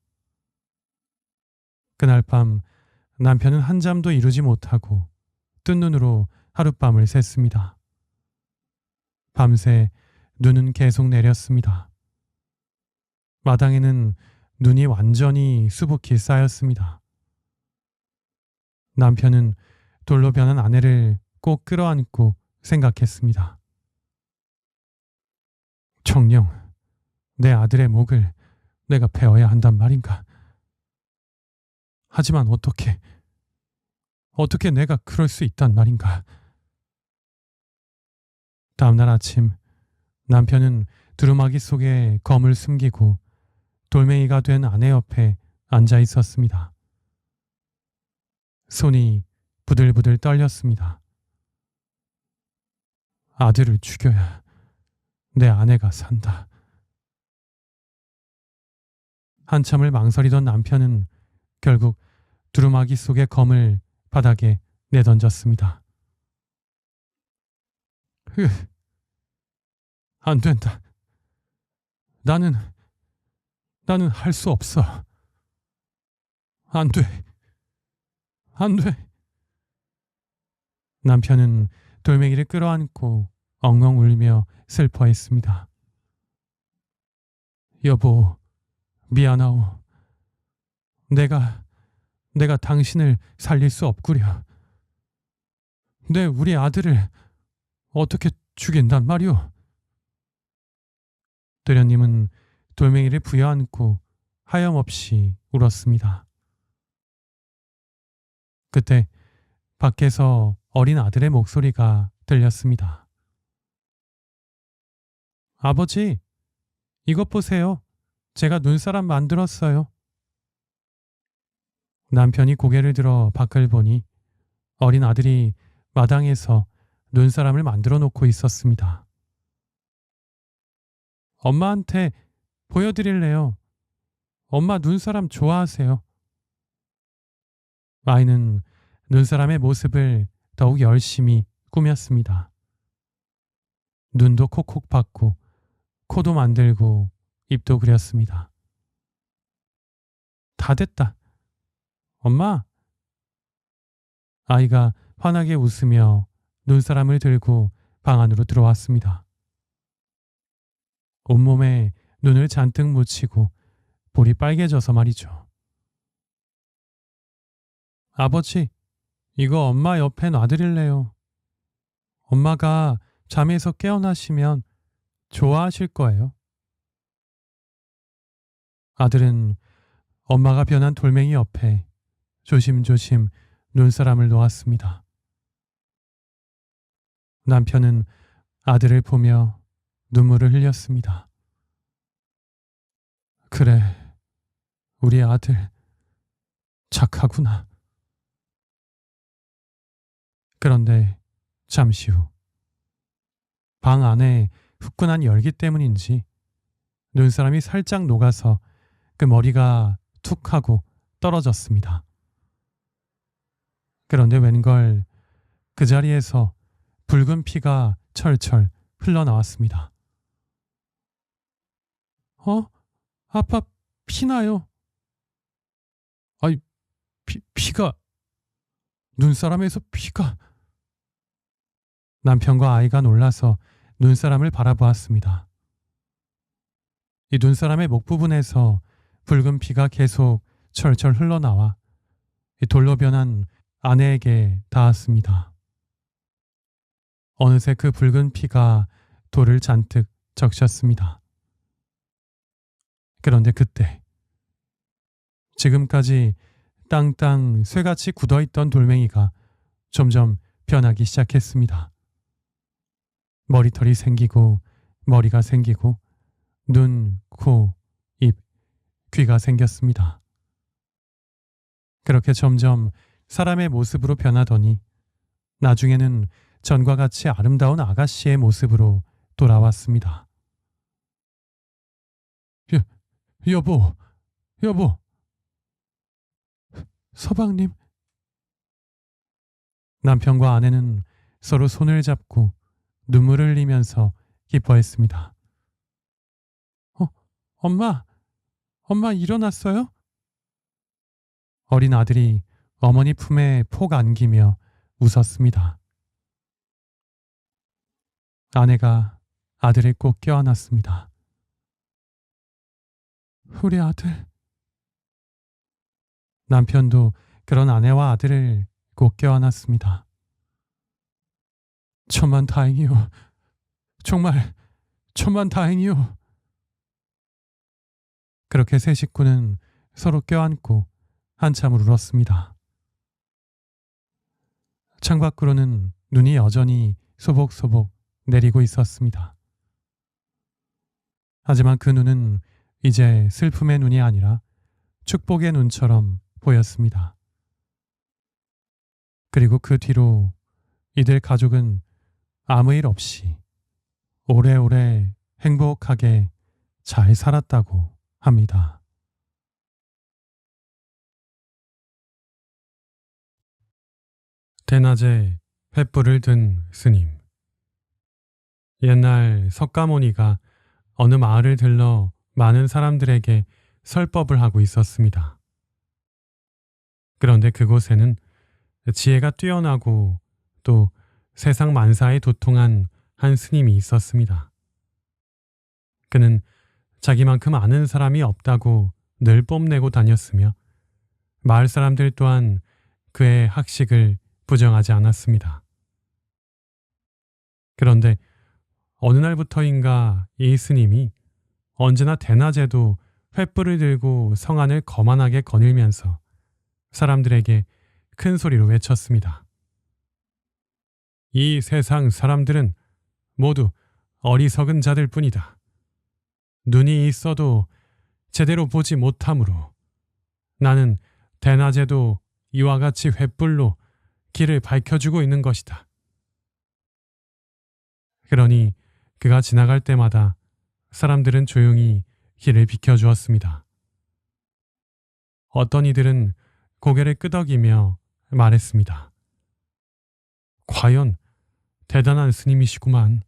그날 밤 남편은 한잠도 이루지 못하고 뜬 눈으로 하룻밤을 샜습니다. 밤새 눈은 계속 내렸습니다. 마당에는 눈이 완전히 수북히 쌓였습니다. 남편은 돌로 변한 아내를 꼭 끌어안고 생각했습니다. 정녕 내 아들의 목을 내가 베어야 한단 말인가? 하지만 어떻게 내가 그럴 수 있단 말인가? 다음날 아침 남편은 두루마기 속에 검을 숨기고 돌멩이가 된 아내 옆에 앉아 있었습니다. 손이 부들부들 떨렸습니다. 아들을 죽여야 내 아내가 산다. 한참을 망설이던 남편은 결국 두루마기 속의 검을 바닥에 내던졌습니다. 안 된다. 나는 할 수 없어. 안 돼. 안 돼. 남편은 돌멩이를 끌어안고 엉엉 울며 슬퍼했습니다. 여보, 미안하오. 내가 당신을 살릴 수 없구려. 우리 아들을 어떻게 죽인단 말이오? 도련님은 돌멩이를 부여안고 하염없이 울었습니다. 그때 밖에서 어린 아들의 목소리가 들렸습니다. 아버지, 이것 보세요. 제가 눈사람 만들었어요. 남편이 고개를 들어 밖을 보니 어린 아들이 마당에서 눈사람을 만들어 놓고 있었습니다. 엄마한테 보여드릴래요. 엄마 눈사람 좋아하세요. 아이는 눈사람의 모습을 더욱 열심히 꾸몄습니다. 눈도 콕콕 박고 코도 만들고 입도 그렸습니다. 다 됐다. 엄마. 아이가 환하게 웃으며 눈사람을 들고 방 안으로 들어왔습니다. 온몸에 눈을 잔뜩 묻히고 볼이 빨개져서 말이죠. 아버지, 이거 엄마 옆에 놔드릴래요. 엄마가 잠에서 깨어나시면 좋아하실 거예요. 아들은 엄마가 변한 돌멩이 옆에 조심조심 눈사람을 놓았습니다. 남편은 아들을 보며 눈물을 흘렸습니다. 그래, 우리 아들 착하구나. 그런데 잠시 후 방 안에 후끈한 열기 때문인지 눈사람이 살짝 녹아서 그 머리가 툭 하고 떨어졌습니다. 그런데 웬걸 그 자리에서 붉은 피가 철철 흘러나왔습니다. 아빠, 피나요? 아이, 피가, 눈사람에서 피가. 남편과 아이가 놀라서 눈사람을 바라보았습니다. 이 눈사람의 목 부분에서 붉은 피가 계속 철철 흘러나와 이 돌로 변한 아내에게 닿았습니다. 어느새 그 붉은 피가 돌을 잔뜩 적셨습니다. 그런데 그때 지금까지 땅땅 쇠같이 굳어있던 돌멩이가 점점 변하기 시작했습니다. 머리털이 생기고 머리가 생기고 눈, 코, 입, 귀가 생겼습니다. 그렇게 점점 사람의 모습으로 변하더니 나중에는 전과 같이 아름다운 아가씨의 모습으로 돌아왔습니다. 여보, 여보. 서방님. 남편과 아내는 서로 손을 잡고 눈물을 흘리면서 기뻐했습니다. 엄마 일어났어요? 어린 아들이 어머니 품에 폭 안기며 웃었습니다. 아내가 아들을 꼭 껴안았습니다. 우리 아들. 남편도 그런 아내와 아들을 꼭 껴안았습니다. 천만 다행이요. 정말 천만 다행이요. 그렇게 세 식구는 서로 껴안고 한참을 울었습니다. 창밖으로는 눈이 여전히 소복소복 내리고 있었습니다. 하지만 그 눈은 이제 슬픔의 눈이 아니라 축복의 눈처럼 보였습니다. 그리고 그 뒤로 이들 가족은 아무 일 없이 오래오래 행복하게 잘 살았다고 합니다. 대낮에 횃불을 든 스님. 옛날 석가모니가 어느 마을을 들러 많은 사람들에게 설법을 하고 있었습니다. 그런데 그곳에는 지혜가 뛰어나고 또 세상 만사에 도통한 한 스님이 있었습니다. 그는 자기만큼 아는 사람이 없다고 늘 뽐내고 다녔으며 마을 사람들 또한 그의 학식을 부정하지 않았습니다. 그런데 어느 날부터인가 이 스님이 언제나 대낮에도 횃불을 들고 성안을 거만하게 거닐면서 사람들에게 큰 소리로 외쳤습니다. 이 세상 사람들은 모두 어리석은 자들 뿐이다. 눈이 있어도 제대로 보지 못하므로 나는 대낮에도 이와 같이 횃불로 길을 밝혀주고 있는 것이다. 그러니 그가 지나갈 때마다 사람들은 조용히 길을 비켜주었습니다. 어떤 이들은 고개를 끄덕이며 말했습니다. 과연 대단한 스님이시구만.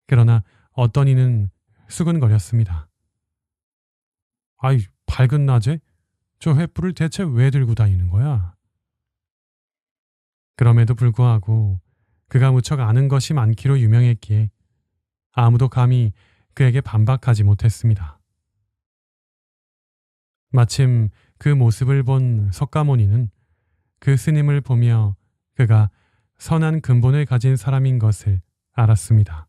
그러나 어떤 이는 수근거렸습니다. 아이, 밝은 낮에 저 횃불을 대체 왜 들고 다니는 거야? 그럼에도 불구하고 그가 무척 아는 것이 많기로 유명했기에 아무도 감히 그에게 반박하지 못했습니다. 마침 그 모습을 본 석가모니는 그 스님을 보며 그가 선한 근본을 가진 사람인 것을 알았습니다.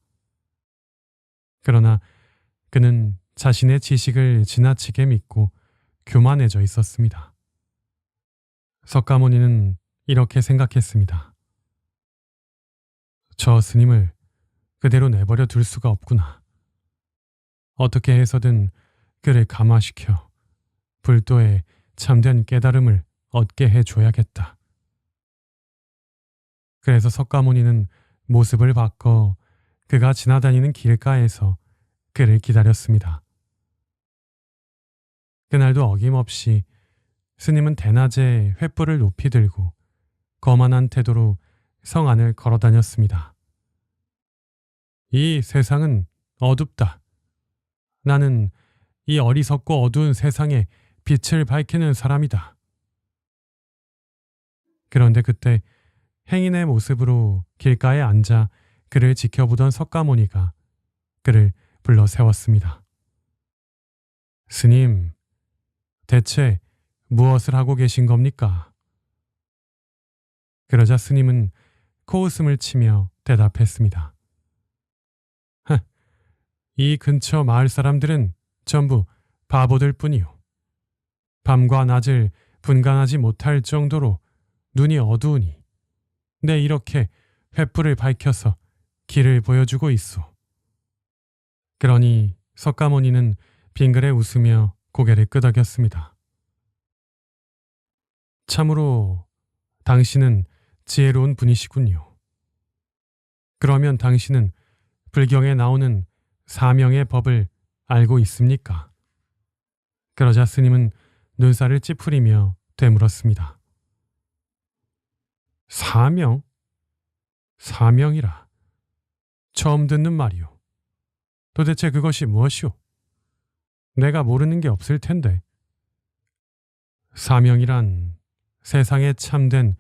그러나 그는 자신의 지식을 지나치게 믿고 교만해져 있었습니다. 석가모니는 이렇게 생각했습니다. 저 스님을 그대로 내버려 둘 수가 없구나. 어떻게 해서든 그를 감화시켜 불도의 참된 깨달음을 얻게 해줘야겠다. 그래서 석가모니는 모습을 바꿔 그가 지나다니는 길가에서 그를 기다렸습니다. 그날도 어김없이 스님은 대낮에 횃불을 높이 들고 거만한 태도로 성 안을 걸어 다녔습니다. 이 세상은 어둡다. 나는 이 어리석고 어두운 세상에 빛을 밝히는 사람이다. 그런데 그때 행인의 모습으로 길가에 앉아 그를 지켜보던 석가모니가 그를 불러 세웠습니다. 스님, 대체 무엇을 하고 계신 겁니까? 그러자 스님은 코웃음을 치며 대답했습니다. 이 근처 마을 사람들은 전부 바보들 뿐이요. 밤과 낮을 분간하지 못할 정도로 눈이 어두우니 내 이렇게 횃불을 밝혀서 길을 보여주고 있소. 그러니 석가모니는 빙그레 웃으며 고개를 끄덕였습니다. 참으로 당신은 지혜로운 분이시군요. 그러면 당신은 불경에 나오는 사명의 법을 알고 있습니까? 그러자 스님은 눈살을 찌푸리며 되물었습니다. 사명? 사명이라. 처음 듣는 말이오. 도대체 그것이 무엇이오? 내가 모르는 게 없을 텐데. 사명이란 세상에 참된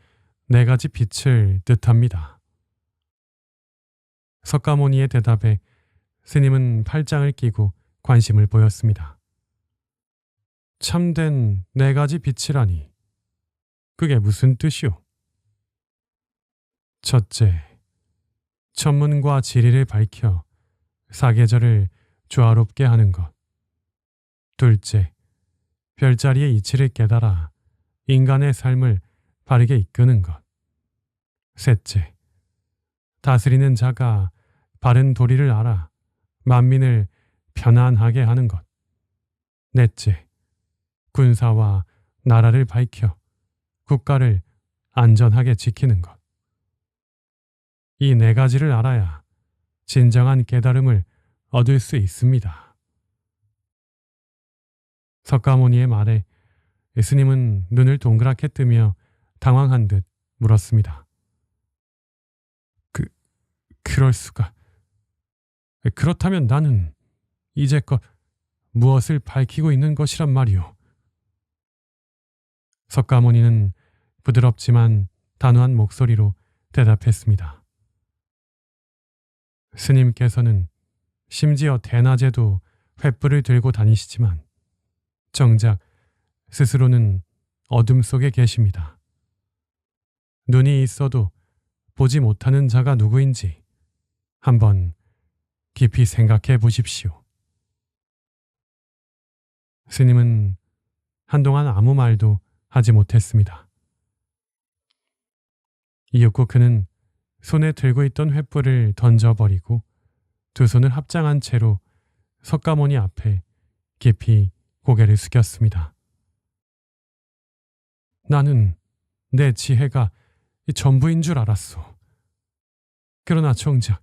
네 가지 빛을 뜻합니다. 석가모니의 대답에 스님은 팔짱을 끼고 관심을 보였습니다. 참된 네 가지 빛이라니. 그게 무슨 뜻이오? 첫째, 천문과 지리를 밝혀 사계절을 조화롭게 하는 것. 둘째, 별자리의 이치를 깨달아 인간의 삶을 바르게 이끄는 것. 셋째, 다스리는 자가 바른 도리를 알아 만민을 편안하게 하는 것. 넷째, 군사와 나라를 밝혀 국가를 안전하게 지키는 것. 이 네 가지를 알아야 진정한 깨달음을 얻을 수 있습니다. 석가모니의 말에 스님은 눈을 동그랗게 뜨며 당황한 듯 물었습니다. 그럴 수가. 그렇다면 나는 이제껏 무엇을 밝히고 있는 것이란 말이오? 석가모니는 부드럽지만 단호한 목소리로 대답했습니다. 스님께서는 심지어 대낮에도 횃불을 들고 다니시지만 정작 스스로는 어둠 속에 계십니다. 눈이 있어도 보지 못하는 자가 누구인지 한번 깊이 생각해 보십시오. 스님은 한동안 아무 말도 하지 못했습니다. 이윽고 그는 손에 들고 있던 횃불을 던져버리고 두 손을 합장한 채로 석가모니 앞에 깊이 고개를 숙였습니다. 나는 내 지혜가 전부인 줄 알았소. 그러나 정작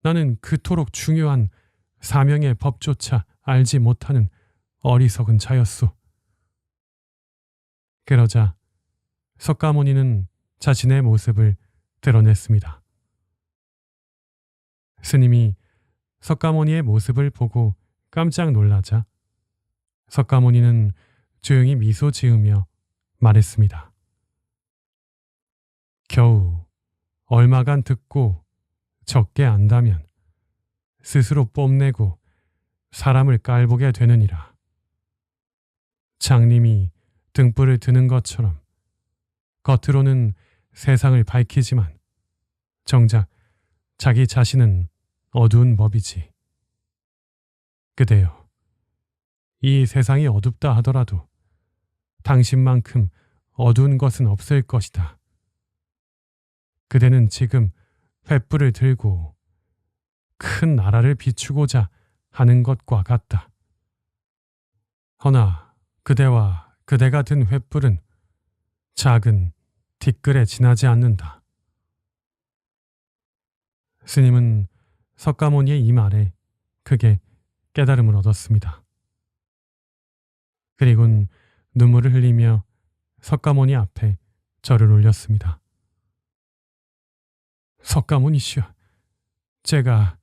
나는 그토록 중요한 사명의 법조차 알지 못하는 어리석은 자였소. 그러자 석가모니는 자신의 모습을 드러냈습니다. 스님이 석가모니의 모습을 보고 깜짝 놀라자 석가모니는 조용히 미소 지으며 말했습니다. 겨우 얼마간 듣고 적게 안다면 스스로 뽐내고 사람을 깔보게 되느니라. 장님이 등불을 드는 것처럼 겉으로는 세상을 밝히지만 정작 자기 자신은 어두운 법이지. 그대여, 이 세상이 어둡다 하더라도 당신만큼 어두운 것은 없을 것이다. 그대는 지금 횃불을 들고 큰 나라를 비추고자 하는 것과 같다. 허나 그대와 그대가 든 횃불은 작은 티끌에 지나지 않는다. 스님은 석가모니의 이 말에 크게 깨달음을 얻었습니다. 그리곤 눈물을 흘리며 석가모니 앞에 절을 올렸습니다. 석가모니시여, 제가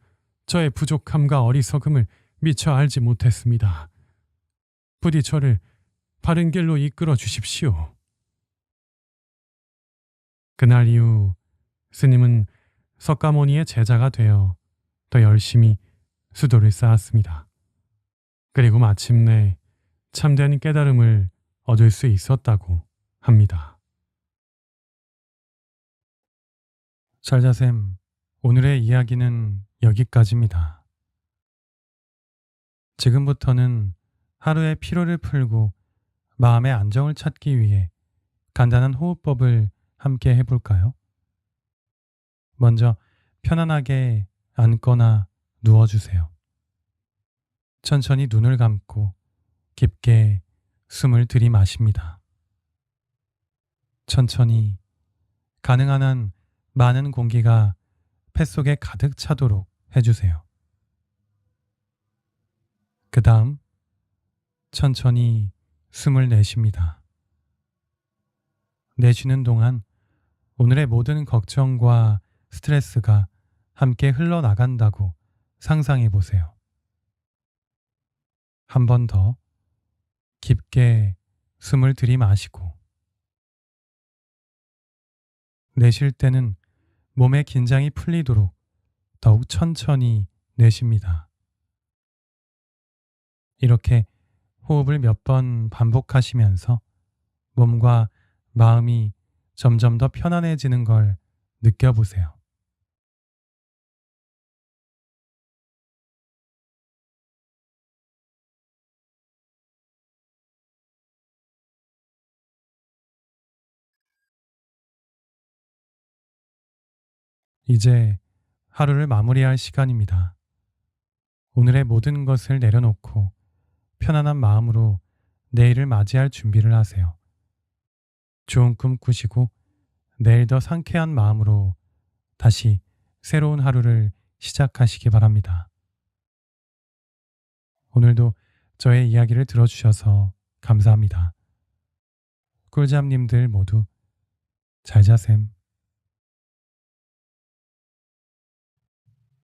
저의 부족함과 어리석음을 미처 알지 못했습니다. 부디 저를 바른 길로 이끌어 주십시오. 그날 이후 스님은 석가모니의 제자가 되어 더 열심히 수도를 쌓았습니다. 그리고 마침내 참된 깨달음을 얻을 수 있었다고 합니다. 잘자쌤, 오늘의 이야기는 여기까지입니다. 지금부터는 하루의 피로를 풀고 마음의 안정을 찾기 위해 간단한 호흡법을 함께 해볼까요? 먼저 편안하게 앉거나 누워주세요. 천천히 눈을 감고 깊게 숨을 들이마십니다. 천천히 가능한 한 많은 공기가 폐속에 가득 차도록 해주세요. 그 다음 천천히 숨을 내쉽니다. 내쉬는 동안 오늘의 모든 걱정과 스트레스가 함께 흘러나간다고 상상해 보세요. 한 번 더 깊게 숨을 들이마시고 내쉴 때는 몸의 긴장이 풀리도록 더욱 천천히 내쉽니다. 이렇게 호흡을 몇 번 반복하시면서 몸과 마음이 점점 더 편안해지는 걸 느껴보세요. 이제 하루를 마무리할 시간입니다. 오늘의 모든 것을 내려놓고 편안한 마음으로 내일을 맞이할 준비를 하세요. 좋은 꿈 꾸시고 내일 더 상쾌한 마음으로 다시 새로운 하루를 시작하시기 바랍니다. 오늘도 저의 이야기를 들어주셔서 감사합니다. 꿀잠님들 모두 잘 자셈.